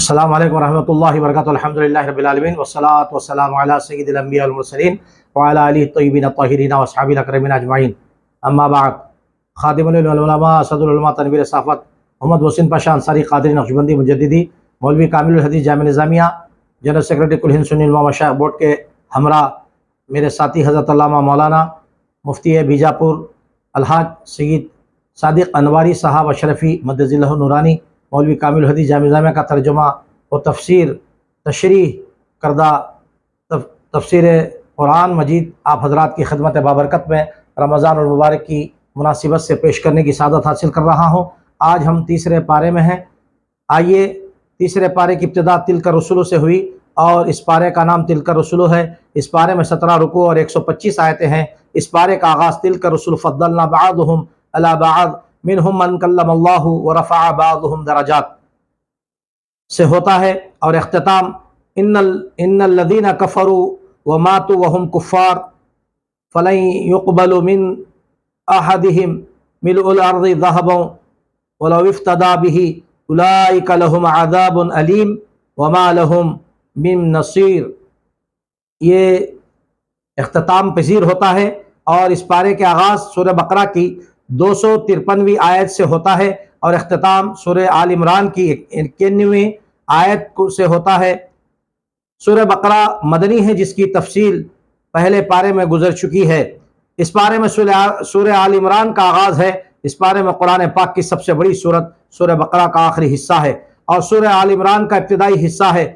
السلام علیکم ورحمۃ اللہ وبرکاتہ۔ الحمد للہ رب العالمین والصلاۃ والسلام علی سید الانبیاء والمرسلین وعلی آلہ الطیبین الطاہرین واصحابہ الاکرمین اجمعین، اما بعد۔ خادم العلماء اسد العلماء تنویر صافت محمد محسن پاشا انصاری قادری نقشبندی مجددی، مولوی کامل الحدیث جامع نظامیہ، جنرل سیکرٹری کل ہند سنی علماء مشائخ بورڈ کے ہمراہ میرے ساتھی حضرت علامہ مولانا مفتی بیجاپور الحاج سید صادق انواری صاحب اشرفی مدظ اللہ نورانی، مولوی کامل الحدیث جامع نظامیہ کا ترجمہ و تشریح کردہ تفسیر قرآن مجید آپ حضرات کی خدمت بابرکت میں رمضان المبارک کی مناسبت سے پیش کرنے کی سعادت حاصل کر رہا ہوں۔ آج ہم تیسرے پارے میں ہیں۔ آئیے، تیسرے پارے کی ابتدا تلک الرسل سے ہوئی اور اس پارے کا نام تلک الرسل ہے۔ اس پارے میں 17 رکوع اور 125 آیتیں ہیں۔ اس پارے کا آغاز تلک الرسل فضلنا بعضهم علی بعض منہم من کلم اللہ ورفع بعضهم درجات سے ہوتا ہے، اور اختتام ان الذین کفروا وماتوا وهم کفار فلن يقبل من احدهم ملء الارض ذهبا ولو افتدى به اولئک لهم عذاب علیم وما لهم من نصیر۔ یہ اختتام پذیر ہوتا ہے اور اس پارے کے آغاز سورہ بقرہ کی 253ویں آیت سے ہوتا ہے اور اختتام سورہ آل عمران کی 91ویں آیت سے ہوتا ہے۔ سورہ بقرہ مدنی ہے، جس کی تفصیل پہلے پارے میں گزر چکی ہے۔ اس پارے میں سورہ آل عمران کا آغاز ہے۔ اس پارے میں قرآن پاک کی سب سے بڑی سورت سورہ بقرہ کا آخری حصہ ہے، اور سورہ آل عمران کا ابتدائی حصہ ہے۔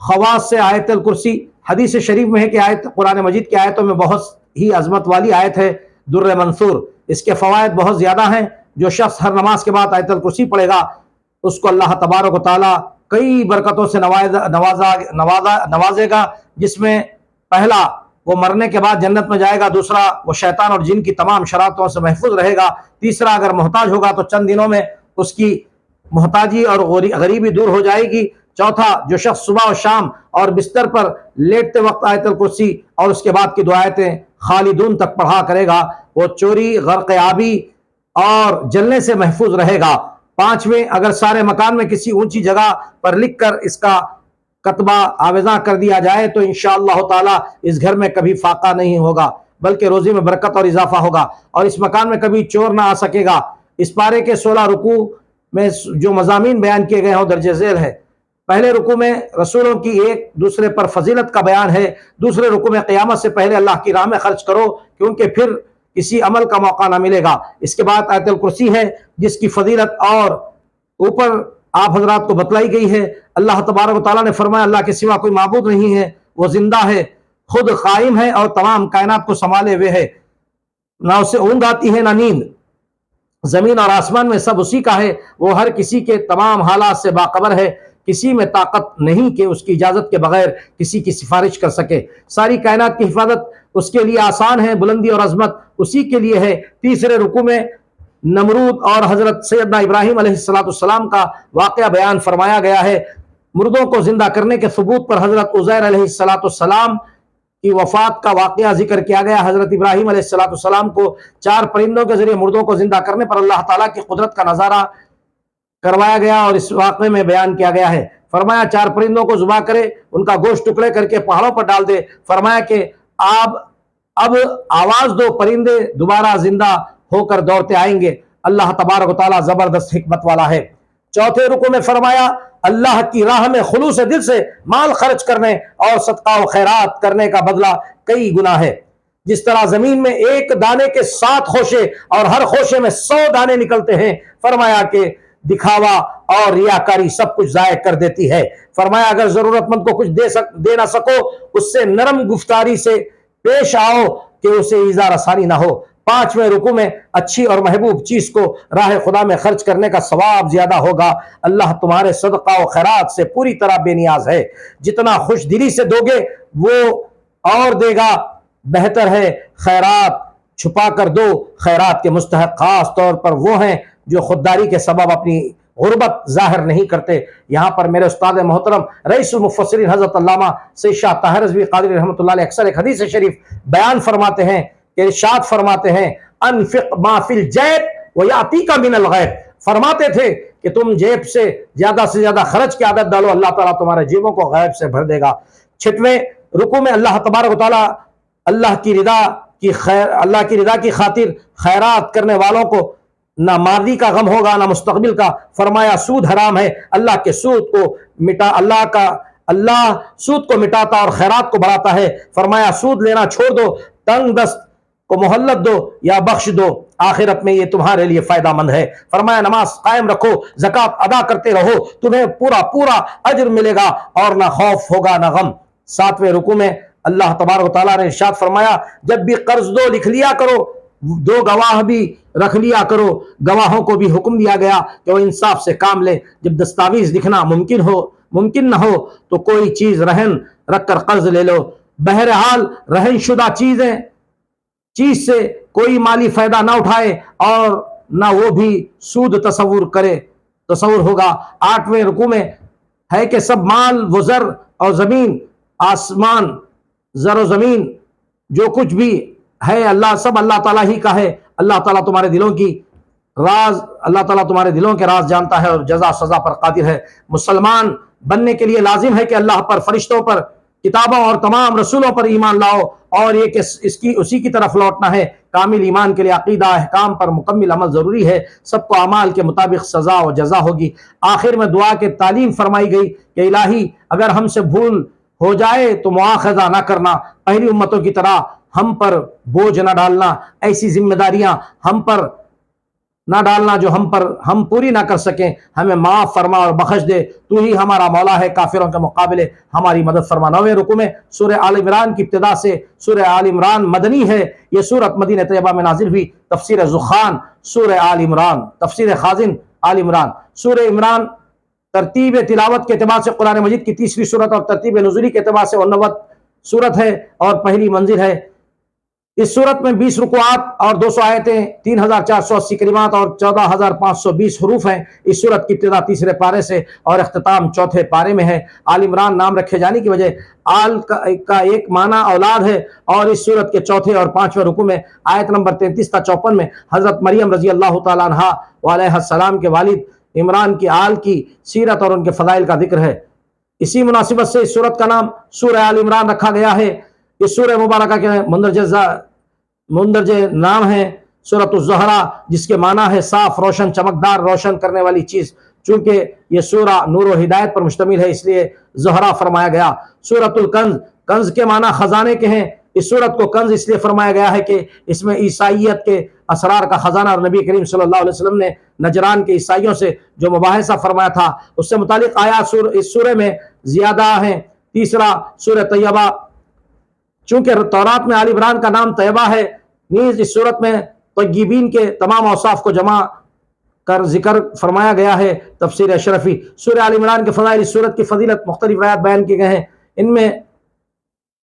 خواص سے آیت الکرسی، حدیث شریف میں ہے کہ آیت قرآن مجید کی آیتوں میں بہت ہی عظمت والی آیت ہے در منصور۔ اس کے فوائد بہت زیادہ ہیں۔ جو شخص ہر نماز کے بعد آیت الکرسی پڑھے گا، اس کو اللہ تبارک و تعالیٰ کئی برکتوں سے نوازے گا، جس میں پہلا وہ مرنے کے بعد جنت میں جائے گا، دوسرا وہ شیطان اور جن کی تمام شرارتوں سے محفوظ رہے گا، تیسرا اگر محتاج ہوگا تو چند دنوں میں اس کی محتاجی اور غریبی دور ہو جائے گی، چوتھا جو شخص صبح و شام اور بستر پر لیٹتے وقت آیت الکرسی اور اس کے بعد کی دعائیں خالدون تک پڑھا کرے گا، وہ چوری، غرق آبی اور جلنے سے محفوظ رہے گا۔ پانچویں، اگر سارے مکان میں کسی اونچی جگہ پر لکھ کر اس کا کتبہ آویزاں کر دیا جائے تو انشاءاللہ تعالی اس گھر میں کبھی فاقہ نہیں ہوگا، بلکہ روزی میں برکت اور اضافہ ہوگا، اور اس مکان میں کبھی چور نہ آ سکے گا۔ اس پارے کے 16 رکوع میں جو مضامین بیان کیے گئے ہیں وہ درج ذیل ہے۔ پہلے رکوع میں رسولوں کی ایک دوسرے پر فضیلت کا بیان ہے۔ دوسرے رکوع میں قیامت سے پہلے اللہ کی راہ میں خرچ کرو، کیونکہ پھر کسی عمل کا موقع نہ ملے گا۔ اس کے بعد آیت الکرسی ہے، جس کی فضیلت اور اوپر آپ حضرات کو بتلائی گئی ہے۔ اللہ تبارک و تعالیٰ نے فرمایا اللہ کے سوا کوئی معبود نہیں ہے، وہ زندہ ہے، خود قائم ہے اور تمام کائنات کو سنبھالے ہوئے ہے، نہ اسے اونگ آتی ہے نہ نیند۔ زمین اور آسمان میں سب اسی کا ہے، وہ ہر کسی کے تمام حالات سے باخبر ہے، کسی میں طاقت نہیں کہ اس کی اجازت کے بغیر کسی کی سفارش کر سکے۔ ساری کائنات کی حفاظت اس کے لیے آسان ہے، بلندی اور عظمت اسی کے لیے ہے۔ تیسرے رکوع میں نمرود اور حضرت سیدنا ابراہیم علیہ السلام کا واقعہ بیان فرمایا گیا ہے۔ مردوں کو زندہ کرنے کے ثبوت پر حضرت عزیر علیہ السلام کی وفات کا واقعہ ذکر کیا گیا۔ حضرت ابراہیم علیہ السلام کو 4 پرندوں کے ذریعے مردوں کو زندہ کرنے پر اللہ تعالیٰ کی قدرت کا نظارہ کروایا گیا، اور اس واقعے میں بیان کیا گیا ہے۔ فرمایا 4 پرندوں کو ذبح کرے، ان کا گوشت ٹکڑے کر کے پہاڑوں پر ڈال دے۔ فرمایا کہ اب آواز دو، پرندے دوبارہ زندہ ہو کر دوڑتے آئیں گے۔ اللہ تبارک و تعالیٰ زبردست حکمت والا ہے۔ چوتھے رکوع میں فرمایا اللہ کی راہ میں خلوص دل سے مال خرچ کرنے اور صدقہ و خیرات کرنے کا بدلہ کئی گنا ہے۔ جس طرح زمین میں ایک دانے کے 7 خوشے اور ہر خوشے میں 100 دانے نکلتے ہیں، فرمایا کہ دکھاوا اور ریاکاری سب کچھ ضائع کر دیتی ہے۔ فرمایا اگر ضرورت مند کو کچھ دے نہ سکو، اس سے نرم گفتاری سے پیش آؤ کہ اسے ایذا رسانی نہ ہو۔ 5ویں رکوع میں اچھی اور محبوب چیز کو راہ خدا میں خرچ کرنے کا ثواب زیادہ ہوگا۔ اللہ تمہارے صدقہ و خیرات سے پوری طرح بے نیاز ہے، جتنا خوش دلی سے دو گے وہ اور دے گا، بہتر ہے خیرات چھپا کر دو۔ خیرات کے مستحق خاص طور پر وہ ہیں جو خودداری کے سبب اپنی غربت ظاہر نہیں کرتے۔ یہاں پر میرے استاد محترم رئیس المفسرین حضرت علامہ سید شاہ طاہر رضوی قادری رحمۃ اللہ علیہ اکثر ایک حدیث شریف بیان فرماتے ہیں کہ ارشاد فرماتے ہیں انفق ما فی الجیب ویاتیک من الغیب۔ فرماتے تھے کہ تم جیب سے زیادہ خرچ کی عادت ڈالو، اللہ تعالیٰ تمہارے جیبوں کو غیب سے بھر دے گا۔ 6ویں رکوع میں اللہ تبارک و تعالیٰ اللہ کی رضا کی خاطر خیرات کرنے والوں کو نہ ماضی کا غم ہوگا نہ مستقبل کا۔ فرمایا سود حرام ہے، اللہ کے سود کو اللہ سود کو مٹاتا اور خیرات کو بڑھاتا ہے۔ فرمایا سود لینا چھوڑ دو، تنگ دست کو مہلت دو یا بخش دو، آخرت میں یہ تمہارے لیے فائدہ مند ہے۔ فرمایا نماز قائم رکھو، زکوٰۃ ادا کرتے رہو، تمہیں پورا اجر ملے گا اور نہ خوف ہوگا نہ غم۔ 7ویں رکوع میں اللہ تبارک و تعالیٰ نے ارشاد فرمایا جب بھی قرض دو لکھ لیا کرو، 2 گواہ بھی رکھ لیا کرو۔ گواہوں کو بھی حکم دیا گیا کہ وہ انصاف سے کام لیں۔ جب دستاویز لکھنا ممکن نہ ہو تو کوئی چیز رہن رکھ کر قرض لے لو۔ بہرحال رہن شدہ چیز سے کوئی مالی فائدہ نہ اٹھائے اور نہ وہ بھی سود تصور ہوگا۔ 8ویں رکوع میں ہے کہ سب مال و زر اور زمین آسمان، زر و زمین جو کچھ بھی ہے سب اللہ تعالیٰ ہی کا ہے۔ اللہ تعالیٰ تمہارے دلوں کے راز جانتا ہے اور جزا سزا پر قادر ہے۔ مسلمان بننے کے لیے لازم ہے کہ اللہ پر، فرشتوں پر، کتابوں اور تمام رسولوں پر ایمان لاؤ اور یہ کہ اسی کی طرف لوٹنا ہے۔ کامل ایمان کے لیے عقیدہ احکام پر مکمل عمل ضروری ہے۔ سب کو اعمال کے مطابق سزا و جزا ہوگی۔ آخر میں دعا کے تعلیم فرمائی گئی کہ الہی اگر ہم سے بھول ہو جائے تو مواخذہ نہ کرنا، پہلی امتوں کی طرح ہم پر بوجھ نہ ڈالنا، ایسی ذمہ داریاں ہم پر نہ ڈالنا جو ہم پوری نہ کر سکیں، ہمیں معاف فرما اور بخش دے، تو ہی ہمارا مولا ہے، کافروں کے مقابلے ہماری مدد فرما۔ 9ویں رکوع میں سورہ آل عمران کی ابتدا سے سورہ آل عمران مدنی ہے۔ یہ سورت مدینہ طیبہ میں نازل ہوئی۔ تفسیر زخان سورہ آل عمران، تفسیر خازن آل عمران۔ سورہ عمران ترتیب تلاوت کے اعتبار سے قرآن مجید کی 30ویں سورت اور ترتیب نزولی کے اعتبار سے 89 سورت ہے اور پہلی منزل ہے۔ اس سورت میں 20 رکوعات اور 200 آیتیں، 3480 کلمات اور 14520 حروف ہیں۔ اس سورت کی ابتدا 3 پارے سے اور اختتام 4 پارے میں ہے۔ آل عمران نام رکھے جانے کی وجہ آل کا ایک معنی اولاد ہے، اور اس سورت کے 4 اور 5ویں رکوع میں آیت نمبر 33 تا 54 میں حضرت مریم رضی اللہ تعالیٰ عنہا علیہ السلام کے والد عمران کی آل کی سیرت اور ان کے فضائل کا ذکر ہے۔ اسی مناسبت سے اس سورت کا نام سورہ آل عمران رکھا گیا ہے۔ اس سورہ مبارکہ کے مندرجہ نام ہے سورۃ الزہرا، جس کے معنی ہے صاف، روشن، چمکدار، روشن کرنے والی چیز۔ چونکہ یہ سورہ نور و ہدایت پر مشتمل ہے اس لیے زہرا فرمایا گیا۔ سورۃ الکنز، کنز کے معنی خزانے کے ہیں۔ اس سورت کو کنز اس لیے فرمایا گیا ہے کہ اس میں عیسائیت کے اسرار کا خزانہ، اور نبی کریم صلی اللہ علیہ وسلم نے نجران کے عیسائیوں سے جو مباحثہ فرمایا تھا اس سے متعلق آیات اس سورہ میں زیادہ ہیں۔ تیسرا سورہ طیبہ، چونکہ تورات میں آل عمران کا نام طیبہ ہے، نیز اس صورت میں طیبین کے تمام اوصاف کو جمع کر ذکر فرمایا گیا ہے۔ تفسیر اشرفی۔ سورہ آل عمران کے فضائل، اس صورت کی فضیلت مختلف روایات بیان کی گئے ہیں۔ ان میں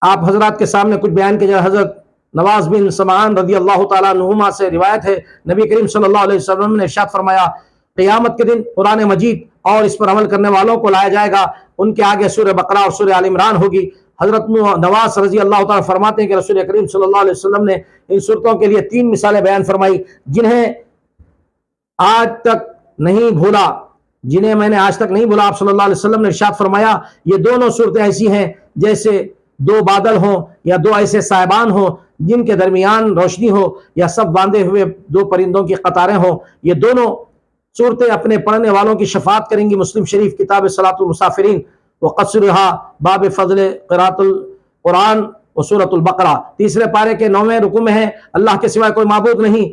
آپ حضرات کے سامنے کچھ بیان کے جائے۔ حضرت نواز بن سمعان رضی اللہ تعالیٰ عنہما سے روایت ہے، نبی کریم صلی اللہ علیہ وسلم نے ارشاد فرمایا قیامت کے دن قرآن مجید اور اس پر عمل کرنے والوں کو لایا جائے گا، ان کے آگے سورہ بقرہ اور سورہ آل عمران ہوگی۔ حضرت نواز رضی اللہ تعالیٰ فرماتے ہیں کہ رسول کریم صلی اللہ علیہ وسلم نے ان صورتوں کے لیے 3 مثالیں بیان فرمائی جنہیں میں نے آج تک نہیں بھولا۔ آپ صلی اللہ علیہ وسلم نے ارشاد فرمایا یہ دونوں صورتیں ایسی ہیں جیسے 2 بادل ہوں یا 2 ایسے صاحبان ہوں جن کے درمیان روشنی ہو، یا سب باندھے ہوئے 2 پرندوں کی قطاریں ہوں۔ یہ دونوں صورتیں اپنے پڑھنے والوں کی شفاعت کریں گی۔ مسلم شریف کتاب صلاۃ المسافرین وقصرها باب فضل قراءۃ القرآن و سورۃ البقرہ۔ 3 پارے کے 9ویں رکوع میں ہے اللہ کے سوائے کوئی معبود نہیں،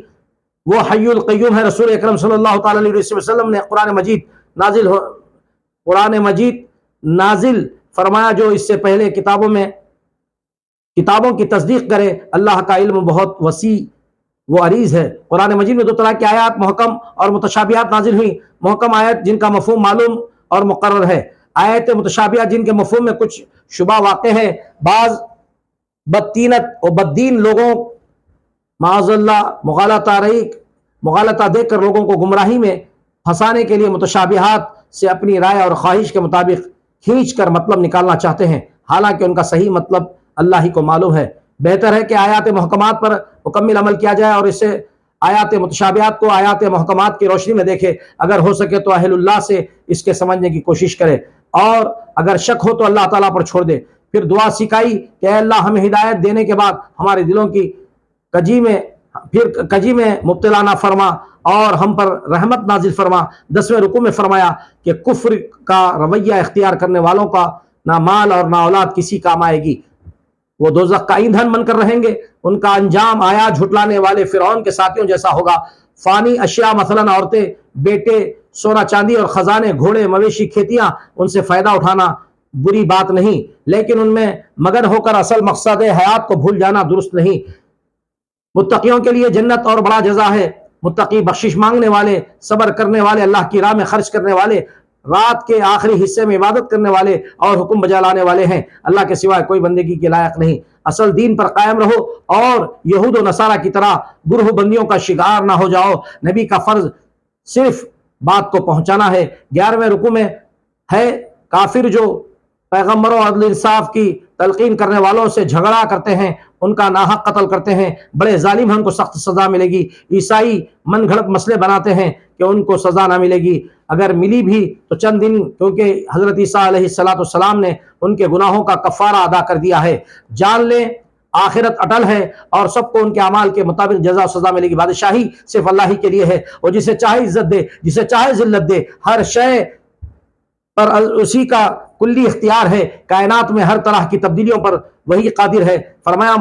وہ حی القیوم ہے۔ رسول اکرم صلی اللہ تعالیٰ علیہ وسلم نے قرآن مجید نازل فرمایا جو اس سے پہلے کتابوں کی تصدیق کرے۔ اللہ کا علم بہت وسیع و عریض ہے۔ قرآن مجید میں 2 طرح کی آیات محکم اور متشابہات نازل ہوئی۔ محکم آیت جن کا مفہوم معلوم اور مقرر ہے، آیت متشابہہ جن کے مفہوم میں کچھ شبہ واقع ہے۔ بعض بدتینت و بددین لوگوں معاذ اللہ مغالطہ دے کر لوگوں کو گمراہی میں پھنسانے کے لیے متشابہات سے اپنی رائے اور خواہش کے مطابق کھینچ کر مطلب نکالنا چاہتے ہیں، حالانکہ ان کا صحیح مطلب اللہ ہی کو معلوم ہے۔ بہتر ہے کہ آیات محکمات پر مکمل عمل کیا جائے اور اسے آیات متشابہات کو آیات محکمات کی روشنی میں دیکھے، اگر ہو سکے تو اہل اللہ سے اس کے سمجھنے کی کوشش کرے، اور اگر شک ہو تو اللہ تعالیٰ پر چھوڑ دے۔ پھر دعا سکھائی کہ اے اللہ ہمیں ہدایت دینے کے بعد ہمارے دلوں کی کجی میں مبتلا نہ فرما اور ہم پر رحمت نازل فرما۔ 10ویں رکوع میں فرمایا کہ کفر کا رویہ اختیار کرنے والوں کا نہ مال اور نہ اولاد کسی کام آئے گی، وہ دوزخ کا ایندھن بن کر رہیں گے، ان کا انجام آیات جھٹلانے والے فرعون کے ساتھیوں جیسا ہوگا۔ فانی اشیاء مثلاً عورتیں، بیٹے، سونا چاندی اور خزانے، گھوڑے، مویشی، کھیتیاں، ان سے فائدہ اٹھانا بری بات نہیں، لیکن ان میں مگن ہو کر اصل مقصد حیات کو بھول جانا درست نہیں۔ متقیوں کے لیے جنت اور بڑا جزا ہے۔ متقی بخشش مانگنے والے، صبر کرنے والے، اللہ کی راہ میں خرچ کرنے والے، رات کے آخری حصے میں عبادت کرنے والے اور حکم بجا لانے والے ہیں۔ اللہ کے سوائے کوئی بندگی کے لائق نہیں۔ اصل دین پر قائم رہو اور یہود و نصارہ کی طرح گروہ بندیوں کا شکار نہ ہو جاؤ۔ نبی کا فرض صرف بات کو پہنچانا ہے۔ 11ویں رکوع میں ہے کافر جو پیغمبروں اور عدل انصاف کی تلقین کرنے والوں سے جھگڑا کرتے ہیں، ان کا ناحق قتل کرتے ہیں، بڑے ظالم ہیں، ان کو سخت سزا ملے گی۔ عیسائی من گھڑت مسئلے بناتے ہیں کہ ان کو سزا نہ ملے گی، اگر ملی بھی تو چند دن، کیونکہ حضرت عیسیٰ علیہ السلام نے ان کے گناہوں کا کفارہ ادا کر دیا ہے۔ جان لیں آخرت اٹل ہے اور سب کو ان کے اعمال کے مطابق جزا و سزا ملے گی۔ بادشاہی صرف اللہ ہی کے لیے ہے، اور جسے چاہے عزت دے، جسے چاہے ذلت دے، ہر شے پر اسی کا کلی اختیار ہے۔ کائنات میں ہر طرح کی تبدیلیوں پر وہی قادر ہے۔ فرمایا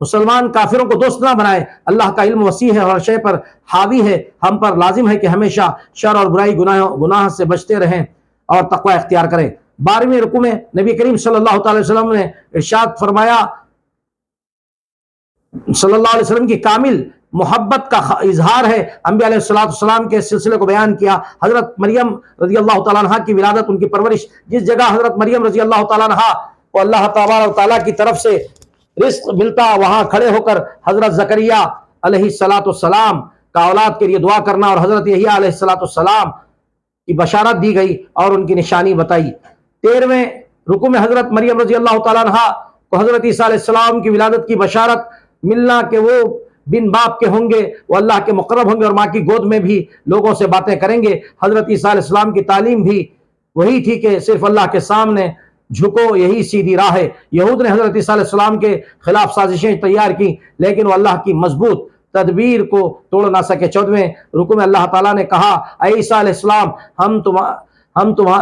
مسلمان کافروں کو دوست نہ بنائے، اللہ کا علم وسیع ہے اور ہر شے پر حاوی ہے۔ ہم پر لازم ہے کہ ہمیشہ شر اور برائی گناہ سے بچتے رہیں اور تقوی اختیار کریں۔ 12ویں رکوع میں نبی کریم صلی اللہ تعالی وسلم نے ارشاد فرمایا، صلی اللہ علیہ وسلم کی کامل محبت کا اظہار ہے۔ انبیاء علیہ السلام کے سلسلے کو بیان کیا۔ حضرت مریم رضی اللہ تعالیٰ عنہ کی ولادت، ان کی پرورش، جس جگہ حضرت مریم رضی اللہ تعالیٰ عنہ کو اللہ تبارک و تعالیٰ کی طرف سے رزق ملتا، وہاں کھڑے ہو کر حضرت زکریا علیہ السلام کا اولاد کے لیے دعا کرنا اور حضرت یحییٰ علیہ السلام کی بشارت دی گئی اور ان کی نشانی بتائی۔ 13ویں رکوع میں حضرت مریم رضی اللہ تعالیٰ عنہ کو حضرت عیسیٰ علیہ السلام کی ولادت کی بشارت ملنا کہ وہ بن باپ کے ہوں گے، وہ اللہ کے مقرب ہوں گے اور ماں کی گود میں بھی لوگوں سے باتیں کریں گے۔ حضرت عیسیٰ علیہ السلام کی تعلیم بھی وہی تھی کہ صرف اللہ کے سامنے جھکو، یہی سیدھی راہ ہے۔ یہود نے حضرت عیسیٰ علیہ السلام کے خلاف سازشیں تیار کی، لیکن وہ اللہ کی مضبوط تدبیر کو توڑ نہ سکے۔ 14ویں رکوع میں اللہ تعالیٰ نے کہا، اے عیسیٰ علیہ السلام، ہم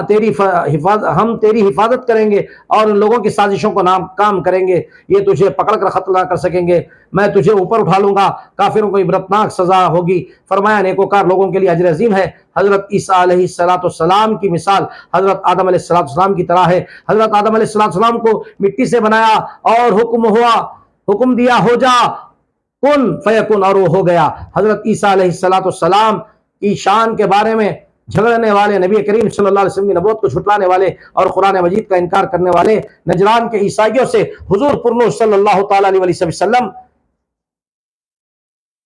تیری حفاظت کریں گے اور ان لوگوں کی سازشوں کو ناکام کریں گے، یہ تجھے پکڑ کر ختم نہ کر سکیں گے، میں تجھے اوپر اٹھا لوں گا، کافروں کو عبرتناک سزا ہوگی۔ فرمایا نیکوکار لوگوں کے لیے اجر عظیم ہے۔ حضرت عیسیٰ علیہ السلام کی مثال حضرت آدم علیہ السلام کی طرح ہے۔ حضرت آدم علیہ السلام کو مٹی سے بنایا اور حکم دیا ہو جا، کن فیکن، اور وہ ہو گیا۔ حضرت عیسیٰ علیہ السلام کی شان کے بارے میں جھگڑنے والے، نبی کریم صلی اللہ علیہ وسلم کی نبوت کو جھٹلانے والے اور قرآن مجید کا انکار کرنے والے نجران کے عیسائیوں سے حضور پرنور صلی اللہ تعالی علیہ وسلم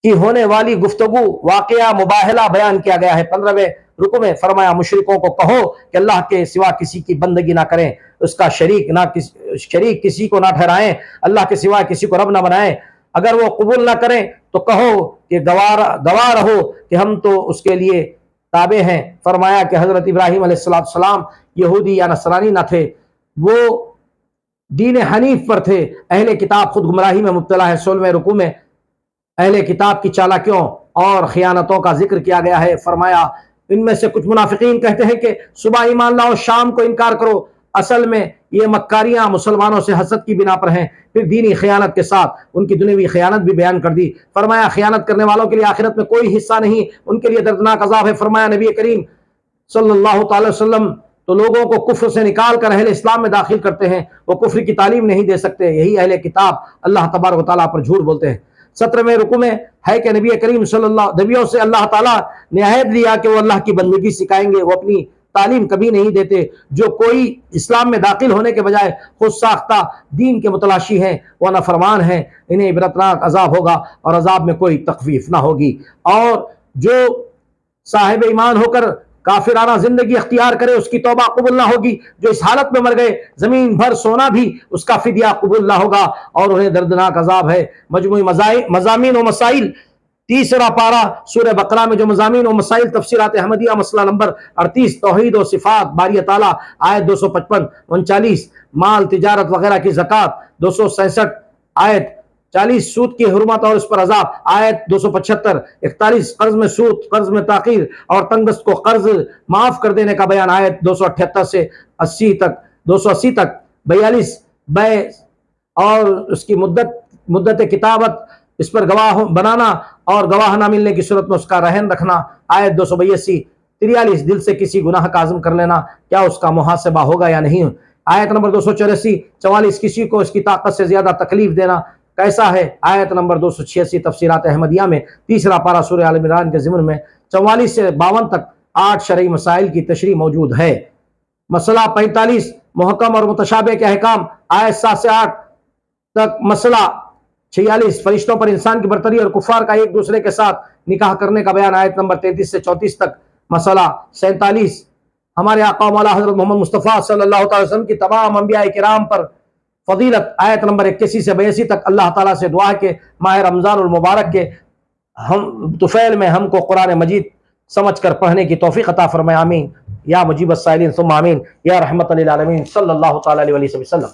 کی ہونے والی گفتگو، واقعہ، مباہلہ بیان کیا گیا ہے۔ 15ویں رکوع میں فرمایا، مشرکوں کو کہو کہ اللہ کے سوا کسی کی بندگی نہ کریں، اس کا شریک کسی کو نہ ٹھہرائیں، اللہ کے سوا کسی کو رب نہ بنائیں۔ اگر وہ قبول نہ کریں تو کہو کہ گواہ رہو کہ ہم تو اس کے لیے تابع ہیں۔ فرمایا کہ حضرت ابراہیم علیہ السلام یہودی یا نصرانی نہ تھے، وہ دین حنیف پر تھے۔ اہل کتاب خود گمراہی میں مبتلا ہے۔ 16ویں رکوع میں اہل کتاب کی چالاکیوں اور خیانتوں کا ذکر کیا گیا ہے۔ فرمایا ان میں سے کچھ منافقین کہتے ہیں کہ صبح ایمان لاؤ، شام کو انکار کرو، اصل میں یہ مکاریاں مسلمانوں سے حسد کی بنا پر ہیں۔ پھر دینی خیانت کے ساتھ ان کی دنیاوی خیانت بھی بیان کر دی۔ فرمایا خیانت کرنے والوں کے لیے آخرت میں کوئی حصہ نہیں، ان کے لیے دردناک عذاب ہے۔ فرمایا نبی کریم صلی اللہ تعالی وسلم تو لوگوں کو کفر سے نکال کر اہل اسلام میں داخل کرتے ہیں، وہ کفر کی تعلیم نہیں دے سکتے، یہی اہل کتاب اللہ تبارک و تعالیٰ پر جھوٹ بولتے ہیں۔ 17ویں رکوع میں ہے کہ نبی کریم نبیوں سے اللہ تعالیٰ نے عہد لیا کہ وہ اللہ کی بندگی سکھائیں گے، وہ اپنی تعلیم کبھی نہیں دیتے۔ جو کوئی اسلام میں داخل ہونے کے بجائے خود ساختہ دین کے متلاشی ہیں، وہ نافرمان ہیں، انہیں عبرتناک عذاب ہوگا اور عذاب میں کوئی تخفیف نہ ہوگی۔ اور جو صاحب ایمان ہو کر کافرانہ زندگی اختیار کرے، اس کی توبہ قبول نہ ہوگی۔ جو اس حالت میں مر گئے، زمین بھر سونا بھی اس کا فدیہ قبول نہ ہوگا اور انہیں دردناک عذاب ہے۔ مجموعی مضامین و مسائل تیسرا پارہ سورہ بقرہ میں جو مضامین و مسائل تفسیرات احمدیہ مسئلہ نمبر 38 توحید و صفات باری تعالیٰ آیت 255 39 مال تجارت وغیرہ کی زکوٰۃ 267 آیت 40 سود کی حرمت اور اس پر عذاب آیت 275 41 قرض میں سود قرض میں تاخیر اور تنگ دست کو قرض معاف کر دینے کا بیان آیت 278 سے 80 تک 280 تک 42 بے اور اس کی مدت کتابت اس پر گواہ بنانا اور گواہ نہ ملنے کی صورت میں اس کا رہن رکھنا آیت 282 43 دل سے کسی گناہ کا عزم کر لینا کیا اس کا محاسبہ ہوگا یا نہیں آیت نمبر 284 44 کسی کو اس کی طاقت سے زیادہ تکلیف دینا کیسا ہے آیت نمبر 286 تفسیرات احمدیہ میں تیسرا پارہ سورہ آل عمران کے ضمن میں 44 سے 52 تک 8 شرعی مسائل کی تشریح موجود ہے۔ مسئلہ 45 محکم اور متشابہ کے احکام آیت 7 سے 8 تک۔ مسئلہ 46 فرشتوں پر انسان کی برتری اور کفار کا ایک دوسرے کے ساتھ نکاح کرنے کا بیان آیت نمبر 33 سے 34 تک۔ مسئلہ 47 ہمارے آقا مولا حضرت محمد مصطفیٰ صلی اللہ تعالی وسلم کی تمام انبیاء کرام پر فضیلت آیت نمبر 81 سے 82 تک۔ اللہ تعالیٰ سے دعا کہ ماہ رمضان المبارک کے طفیل میں ہم کو قرآن مجید سمجھ کر پڑھنے کی توفیق عطا فرمائے، آمین یا مجیب السائلین ثم آمین یا رحمت للعالمین صلی اللہ تعالی علیہ وسلم۔